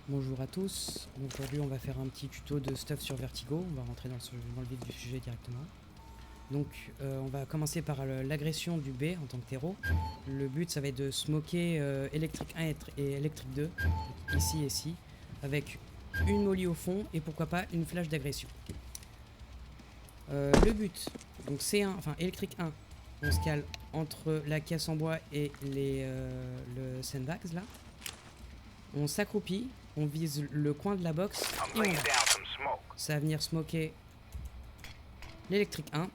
Bonjour à tous, aujourd'hui on va faire un petit tuto de stuff sur Vertigo, on va rentrer dans le vif du sujet directement. Donc on va commencer par l'agression du B en tant que terreau. Le but ça va être de smoker électrique 1 et électrique 2, ici et ici, avec une molly au fond et pourquoi pas une flash d'agression. Le but, donc C1, enfin électrique 1, on se cale entre la caisse en bois et le sandbags là. On s'accroupit, on vise le coin de la box et on va. Ça va venir smoker l'électrique 1.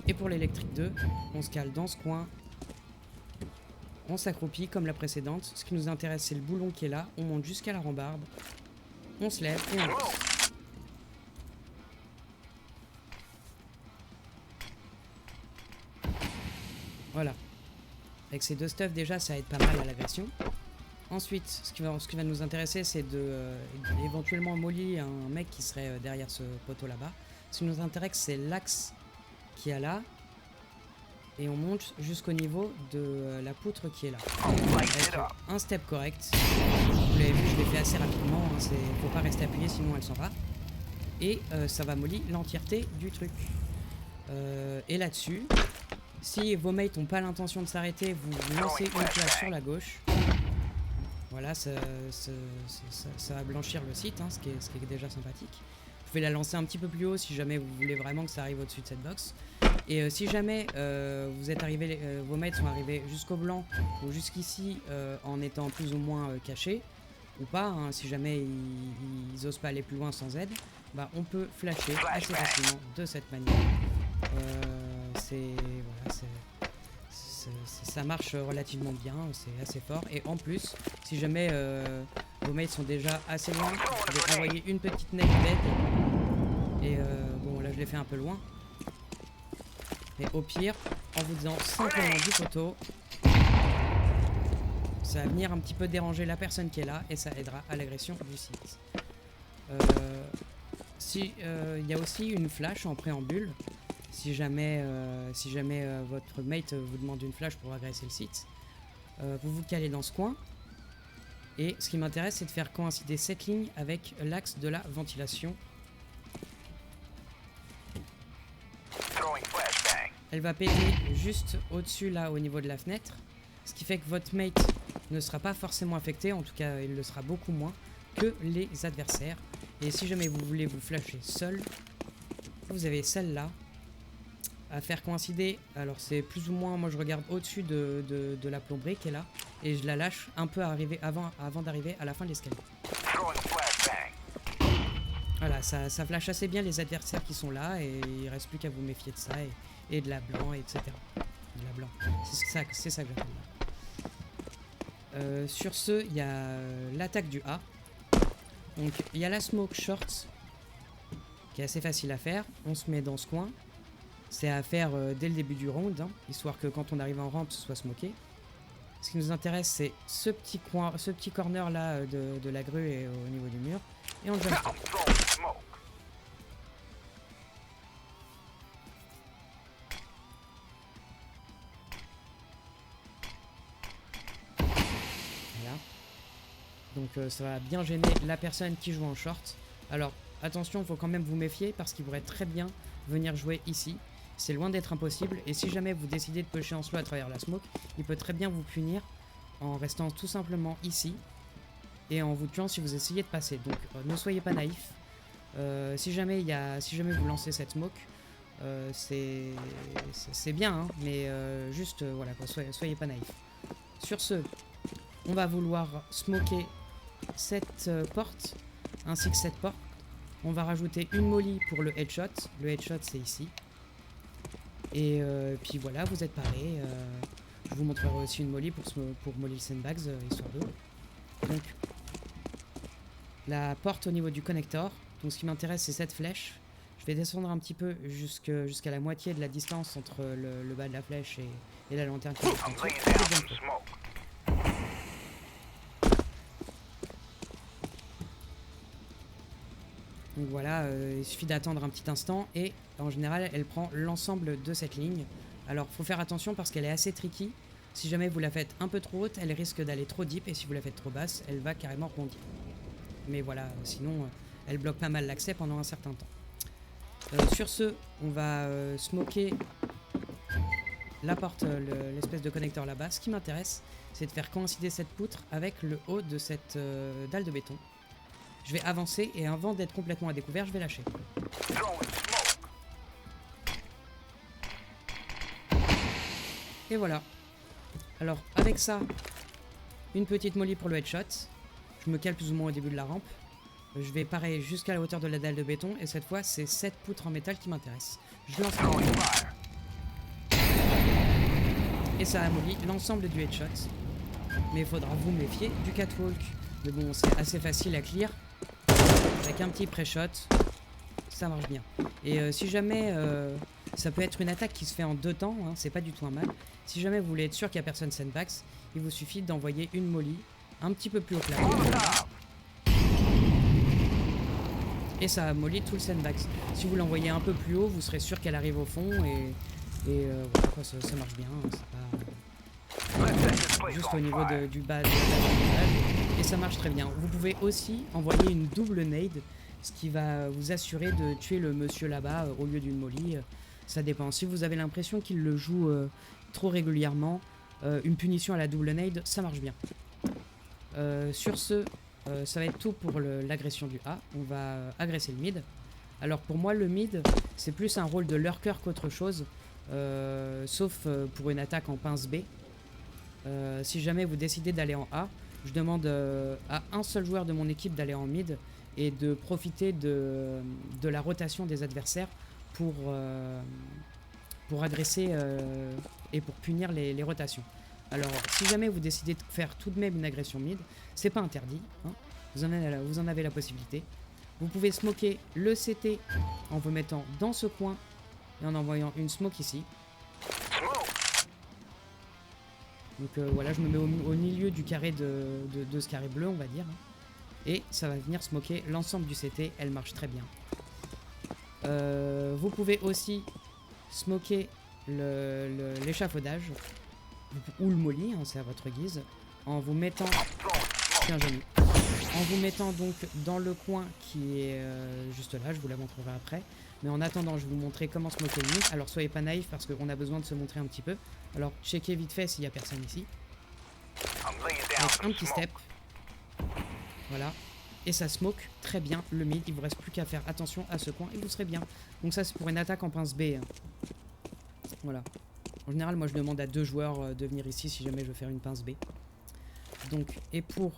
Et pour l'électrique 2, on se cale dans ce coin. On s'accroupit comme la précédente. Ce qui nous intéresse, c'est le boulon qui est là. On monte jusqu'à la rambarde. On se lève et on lance. Voilà. Avec ces deux stuffs, déjà, ça aide pas mal à l'agression. Ensuite, ce qui va nous intéresser, c'est de éventuellement molly un mec qui serait derrière ce poteau là-bas. Ce qui nous intéresse, c'est l'axe qui est là. Et on monte jusqu'au niveau de la poutre qui est là. Avec un step correct. Vous l'avez vu, je l'ai fait assez rapidement. Hein, faut pas rester appuyé, sinon elle s'en va. Et ça va molly l'entièreté du truc. Et là-dessus, si vos mates n'ont pas l'intention de s'arrêter, vous lancez une flash sur la gauche. Voilà, ça va blanchir le site, hein, ce qui est déjà sympathique. Vous pouvez la lancer un petit peu plus haut si jamais vous voulez vraiment que ça arrive au-dessus de cette box. Et si jamais vous êtes arrivé, vos mates sont arrivés jusqu'au blanc ou jusqu'ici en étant plus ou moins cachés, ou pas, hein, si jamais ils osent pas aller plus loin sans aide, bah, on peut flasher assez facilement de cette manière. Ça marche relativement bien, c'est assez fort. Et en plus, si jamais vos mates sont déjà assez loin, vous pouvez envoyer une petite nade d'aide. Et bon, là je l'ai fait un peu loin. Mais au pire, en vous disant simplement du poteau, ça va venir un petit peu déranger la personne qui est là et ça aidera à l'agression du site. Il y a aussi une flash en préambule. Si jamais votre mate vous demande une flash pour agresser le site, vous vous calez dans ce coin. Et ce qui m'intéresse, c'est de faire coïncider cette ligne avec l'axe de la ventilation. Elle va péter juste au-dessus là au niveau de la fenêtre, ce qui fait que votre mate ne sera pas forcément affecté, en tout cas il le sera beaucoup moins que les adversaires. Et si jamais vous voulez vous flasher seul, vous avez celle-là à faire coïncider. Alors c'est plus ou moins, moi je regarde au-dessus de la plomberie qui est là et je la lâche un peu avant d'arriver à la fin de l'escalier. Voilà, ça flash assez bien les adversaires qui sont là et il reste plus qu'à vous méfier de ça et de la blanc, etc. De la blanc, c'est ça que j'appelle. Sur ce, il y a l'attaque du A. Donc il y a la smoke short qui est assez facile à faire. On se met dans ce coin. C'est à faire dès le début du round, hein, histoire que quand on arrive en rampe, ce soit smoké. Ce qui nous intéresse, c'est ce petit corner là de la grue et au niveau du mur. Et on jump. Voilà. Donc ça va bien gêner la personne qui joue en short. Alors attention, il faut quand même vous méfier parce qu'il pourrait très bien venir jouer ici. C'est loin d'être impossible et si jamais vous décidez de pusher en slow à travers la smoke, il peut très bien vous punir en restant tout simplement ici et en vous tuant si vous essayez de passer. Donc ne soyez pas naïf. Si jamais vous lancez cette smoke, c'est bien, hein, mais juste voilà quoi, soyez pas naïf. Sur ce, on va vouloir smoker cette porte ainsi que cette porte. On va rajouter une molly pour le headshot. Le headshot c'est ici. Et puis voilà, vous êtes parés. Je vous montrerai aussi une molly pour molly le sandbags, histoire de. Donc, la porte au niveau du connector. Donc ce qui m'intéresse, c'est cette flèche. Je vais descendre un petit peu jusqu'à la moitié de la distance entre le bas de la flèche et la lanterne qui est en dessous. Donc voilà, il suffit d'attendre un petit instant et en général elle prend l'ensemble de cette ligne. Alors faut faire attention parce qu'elle est assez tricky. Si jamais vous la faites un peu trop haute, elle risque d'aller trop deep et si vous la faites trop basse, elle va carrément rebondir. mais voilà, sinon elle bloque pas mal l'accès pendant un certain temps. Sur ce, on va smoker la porte, l'espèce de connecteur là-bas. Ce qui m'intéresse, c'est de faire coïncider cette poutre avec le haut de cette dalle de béton. Je vais avancer et avant d'être complètement à découvert, je vais lâcher. Et voilà. Alors avec ça, une petite molly pour le headshot. Je me cale plus ou moins au début de la rampe. Je vais pareil jusqu'à la hauteur de la dalle de béton et cette fois c'est cette poutre en métal qui m'intéresse. Je lance la molly. Et ça amollit l'ensemble du headshot. Mais il faudra vous méfier du catwalk. Mais bon, c'est assez facile à clear. Avec un petit pré-shot, ça marche bien. Et si jamais, ça peut être une attaque qui se fait en 2 temps, hein, c'est pas du tout un mal. Si jamais vous voulez être sûr qu'il n'y a personne sandbags, il vous suffit d'envoyer une molly un petit peu plus haut que la rampe. Et ça mollit tout le sandbags. Si vous l'envoyez un peu plus haut, vous serez sûr qu'elle arrive au fond et voilà quoi, ça marche bien. C'est pas juste au niveau du bas de la page. Et ça marche très bien. Vous pouvez aussi envoyer une double nade, ce qui va vous assurer de tuer le monsieur là-bas au lieu d'une molly. Ça dépend. Si vous avez l'impression qu'il le joue trop régulièrement, une punition à la double nade, ça marche bien. Sur ce, ça va être tout pour l'agression du A. On va agresser le mid. Alors pour moi, le mid, c'est plus un rôle de lurker qu'autre chose, sauf pour une attaque en pince B. Si jamais vous décidez d'aller en A, je demande à un seul joueur de mon équipe d'aller en mid et de profiter de la rotation des adversaires pour agresser et pour punir les rotations. Alors, si jamais vous décidez de faire tout de même une agression mid, c'est pas interdit, hein. Vous en avez la possibilité. Vous pouvez smoker le CT en vous mettant dans ce coin et en envoyant une smoke ici. Donc voilà, je me mets au milieu du carré de ce carré bleu, on va dire. Et ça va venir smoker l'ensemble du CT, elle marche très bien. Vous pouvez aussi smoker l'échafaudage, ou le molly, hein, c'est à votre guise, en vous mettant... Tiens, j'ai mis. En vous mettant donc dans le coin qui est juste là, je vous la montrerai après. Mais en attendant, je vais vous montrer comment smoker le mid. Alors soyez pas naïfs parce qu'on a besoin de se montrer un petit peu. Alors checkez vite fait s'il n'y a personne ici. Avec un petit step. Voilà. Et ça smoke très bien le mid. Il vous reste plus qu'à faire attention à ce coin et vous serez bien. Donc ça c'est pour une attaque en pince B. Hein. Voilà. En général, moi je demande à 2 joueurs de venir ici si jamais je veux faire une pince B. Donc, et pour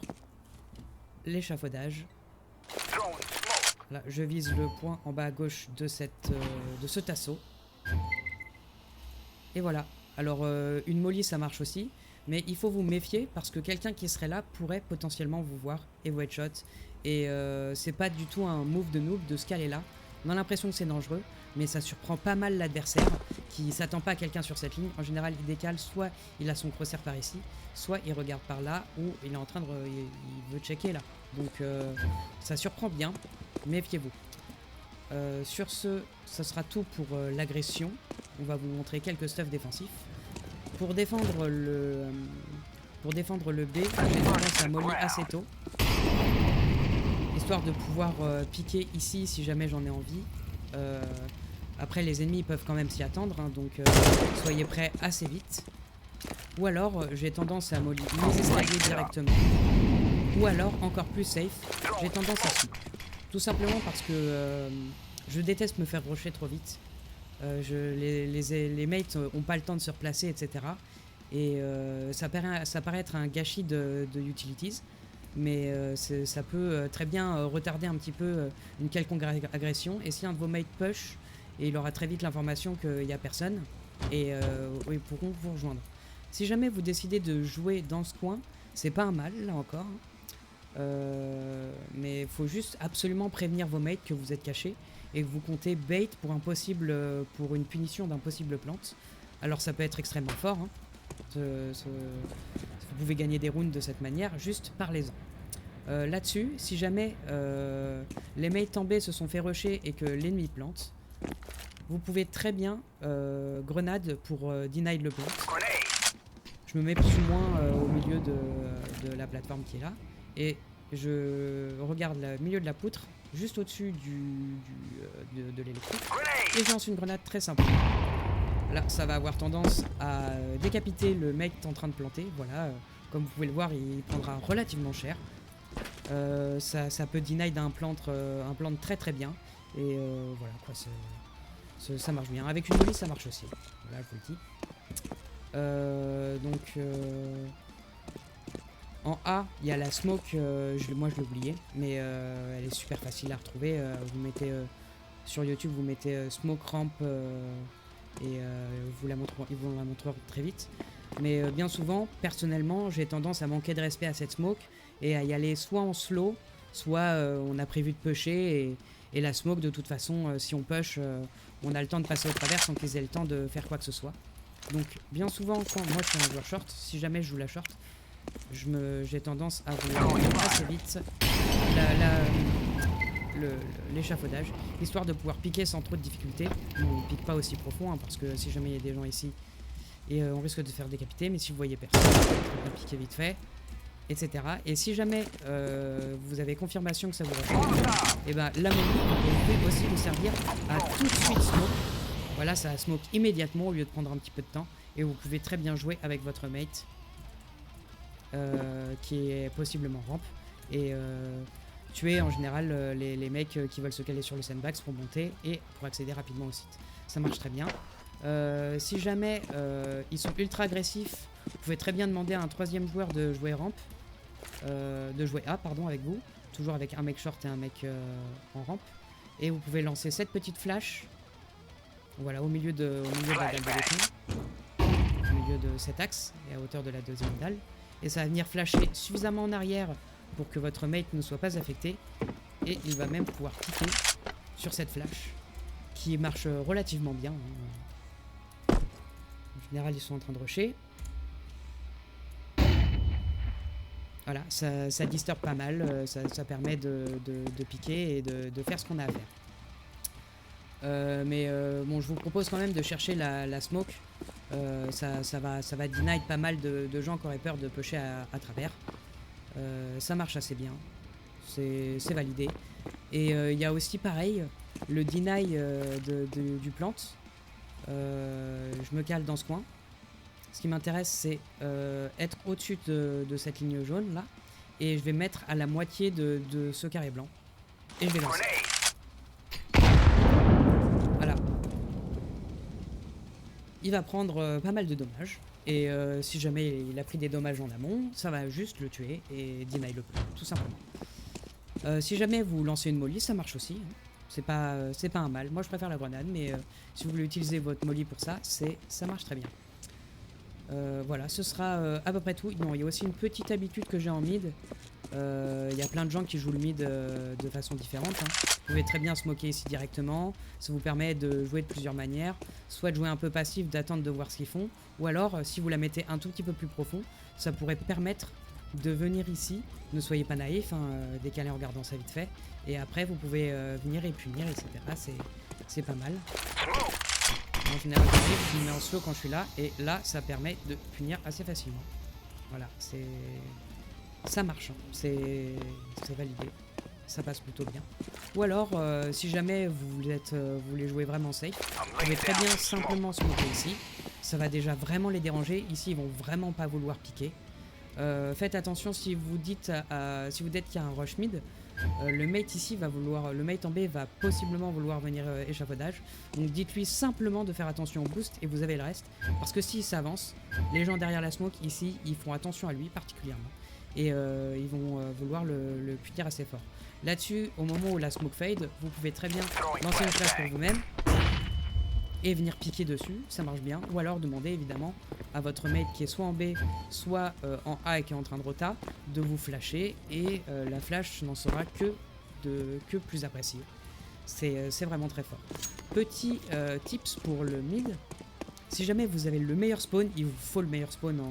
l'échafaudage, là, je vise le point en bas à gauche de ce tasseau. Et voilà. Alors, une molly, ça marche aussi. Mais il faut vous méfier parce que quelqu'un qui serait là pourrait potentiellement vous voir et vous headshot. Et c'est pas du tout un move de noob de se caler là. On a l'impression que c'est dangereux, mais ça surprend pas mal l'adversaire qui s'attend pas à quelqu'un sur cette ligne. En général, il décale, soit il a son crosshair par ici, soit il regarde par là, ou il est en train de... il veut checker là. Donc ça surprend bien, méfiez-vous. Sur ce, ça sera tout pour l'agression. On va vous montrer quelques stuffs défensifs. Pour défendre le B, j'ai tendance à molly assez tôt. Histoire de pouvoir piquer ici si jamais j'en ai envie. Après les ennemis peuvent quand même s'y attendre, hein, donc soyez prêts assez vite. Ou alors j'ai tendance à molly les escaliers directement. Ou alors encore plus safe, j'ai tendance à smoke. Tout simplement parce que je déteste me faire rusher trop vite. Les mates n'ont pas le temps de se replacer, etc. Et ça paraît être un gâchis de utilities. Mais ça peut très bien retarder un petit peu une quelconque agression. Et si un de vos mates push, et il aura très vite l'information qu'il n'y a personne, et ils pourront vous rejoindre. Si jamais vous décidez de jouer dans ce coin, c'est pas un mal, là encore. Mais il faut juste absolument prévenir vos mates que vous êtes cachés et que vous comptez bait pour une punition d'un possible plante. Alors ça peut être extrêmement fort, hein. Vous pouvez gagner des rounds de cette manière, juste parlez-en. Là-dessus, si jamais les mates en B se sont fait rusher et que l'ennemi plante, vous pouvez très bien grenade pour deny le plant. Je me mets plus ou moins au milieu de la plateforme qui est là. Et je regarde le milieu de la poutre, juste au-dessus de l'électrique, et je lance une grenade très simple. Là, ça va avoir tendance à décapiter le mec en train de planter. Voilà, comme vous pouvez le voir, il prendra relativement cher. Ça peut deny un plant très très bien. Et voilà, quoi, ça marche bien. Avec une molly, ça marche aussi. Voilà, je vous le dis. En A, il y a la smoke, moi je l'ai oublié, mais elle est super facile à retrouver. Vous mettez sur YouTube, vous mettez smoke ramp et ils vous la montreront très vite. Mais bien souvent, personnellement, j'ai tendance à manquer de respect à cette smoke et à y aller soit en slow, soit on a prévu de pusher et la smoke, de toute façon, si on push, on a le temps de passer au travers sans qu'ils aient le temps de faire quoi que ce soit. Donc bien souvent, quand moi je suis un joueur short, si jamais je joue la short, j'ai tendance à vouloir assez vite l'échafaudage, histoire de pouvoir piquer sans trop de difficulté. On ne pique pas aussi profond, hein, parce que si jamais il y a des gens ici, et on risque de se faire décapiter, mais si vous voyez personne, on peut piquer vite fait, etc. Et si jamais vous avez confirmation que ça vous refait, et ben la molly, vous pouvez aussi vous servir à tout de suite smoke. Voilà, ça smoke immédiatement au lieu de prendre un petit peu de temps, et vous pouvez très bien jouer avec votre mate. Qui est possiblement ramp et tuer en général les mecs qui veulent se caler sur le sandbags pour monter et pour accéder rapidement au site. Ça marche très bien. Si jamais ils sont ultra agressifs, vous pouvez très bien demander à un troisième joueur de jouer ramp, de jouer A pardon avec vous, toujours avec un mec short et un mec en ramp, et vous pouvez lancer cette petite flash, voilà, au milieu de la dalle de béton, au milieu de cet axe et à hauteur de la deuxième dalle. Et ça va venir flasher suffisamment en arrière pour que votre mate ne soit pas affecté. Et il va même pouvoir piquer sur cette flash qui marche relativement bien. En général, ils sont en train de rusher. Voilà, ça disturbe pas mal. Ça permet de piquer et de faire ce qu'on a à faire. Bon, je vous propose quand même de chercher la smoke. Ça va deny pas mal de gens qui auraient peur de pusher à travers. Ça marche assez bien, c'est validé. Et il y a aussi pareil le deny du plant. Je me cale dans ce coin. Ce qui m'intéresse, c'est être au-dessus de cette ligne jaune là, et je vais mettre à la moitié de ce carré blanc et je vais lancer. Voilà. Il va prendre pas mal de dommages, et si jamais il a pris des dommages en amont, ça va juste le tuer et deny le plan, tout simplement. Si jamais vous lancez une molly, ça marche aussi, hein. C'est pas un mal. Moi je préfère la grenade, mais si vous voulez utiliser votre molly pour ça, ça marche très bien. Voilà, ce sera à peu près tout. Non, il y a aussi une petite habitude que j'ai en mid. Il y a plein de gens qui jouent le mid de façon différente, hein. Vous pouvez très bien smoker ici directement. Ça vous permet de jouer de plusieurs manières. Soit de jouer un peu passif, d'attendre de voir ce qu'ils font. Ou alors, si vous la mettez un tout petit peu plus profond, ça pourrait permettre de venir ici. Ne soyez pas naïf, hein, décaler en regardant ça vite fait. Et après, vous pouvez venir et punir, etc. C'est pas mal. En général, je me mets en slow quand je suis là. Et là, ça permet de punir assez facilement. Voilà, ça marche, hein. C'est validé, ça passe plutôt bien. Ou alors, si jamais vous voulez jouer vraiment safe, vous pouvez très bien simplement smoker ici. Ça va déjà vraiment les déranger. Ici, ils vont vraiment pas vouloir piquer. Faites attention si vous dites qu'il y a un rush mid. Le mate ici le mate en B va possiblement vouloir venir échafaudage. Donc dites-lui simplement de faire attention au boost et vous avez le reste. Parce que s'il s'avance, les gens derrière la smoke ici, ils font attention à lui particulièrement. Et ils vont vouloir le punir assez fort. Là-dessus, au moment où la smoke fade, vous pouvez très bien lancer une flash pour vous-même et venir piquer dessus, ça marche bien. Ou alors demander évidemment à votre mate qui est soit en B, soit en A et qui est en train de rota, de vous flasher, et la flash n'en sera que plus appréciée. C'est vraiment très fort. Petit tips pour le mid, si jamais vous avez le meilleur spawn, il vous faut le meilleur spawn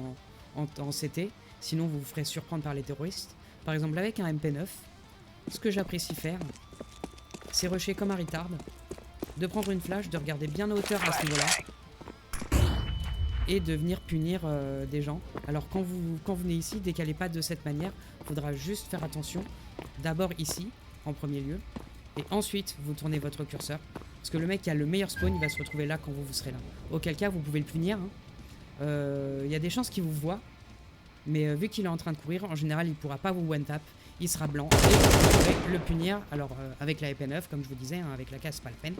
en CT, sinon vous vous ferez surprendre par les terroristes. Par exemple avec un MP9, ce que j'apprécie faire, c'est rusher comme un retard, de prendre une flash, de regarder bien à hauteur à ce niveau-là, et de venir punir des gens. Alors quand vous venez ici, décalez pas de cette manière, il faudra juste faire attention. D'abord ici, en premier lieu, et ensuite vous tournez votre curseur. Parce que le mec qui a le meilleur spawn, il va se retrouver là quand vous serez là. Auquel cas, vous pouvez le punir. Il y a des chances qu'il vous voit, mais vu qu'il est en train de courir, en général, il pourra pas vous one-tap. Il sera blanc et vous pourrez le punir. Alors avec la épée 9, comme je vous disais, hein, avec la casse, pas la peine.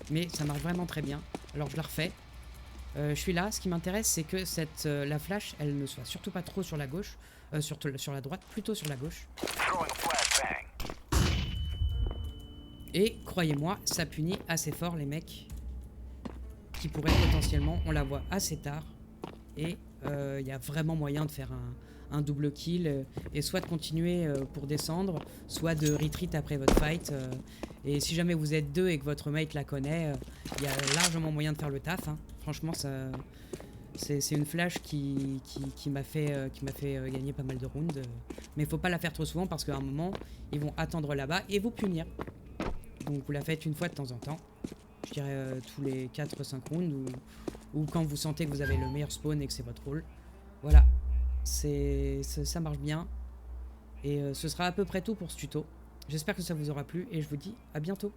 Mais ça marche vraiment très bien. Alors je la refais. Je suis là. Ce qui m'intéresse, c'est que la flash, elle ne soit surtout pas trop sur la gauche, sur la droite, plutôt sur la gauche. Et croyez-moi, ça punit assez fort les mecs qui pourraient potentiellement, on la voit assez tard. Et il y a vraiment moyen de faire un double kill et soit de continuer pour descendre, soit de retreat après votre fight. Et si jamais vous êtes deux et que votre mate la connaît, il y a largement moyen de faire le taf. Hein. Franchement, c'est une flash qui m'a fait gagner pas mal de rounds. Mais il faut pas la faire trop souvent parce qu'à un moment, ils vont attendre là-bas et vous punir. Donc vous la faites une fois de temps en temps. Je dirais tous les 4-5 rounds ou quand vous sentez que vous avez le meilleur spawn et que c'est votre rôle. Voilà. Ça marche bien. Et ce sera à peu près tout pour ce tuto. J'espère que ça vous aura plu et je vous dis à bientôt.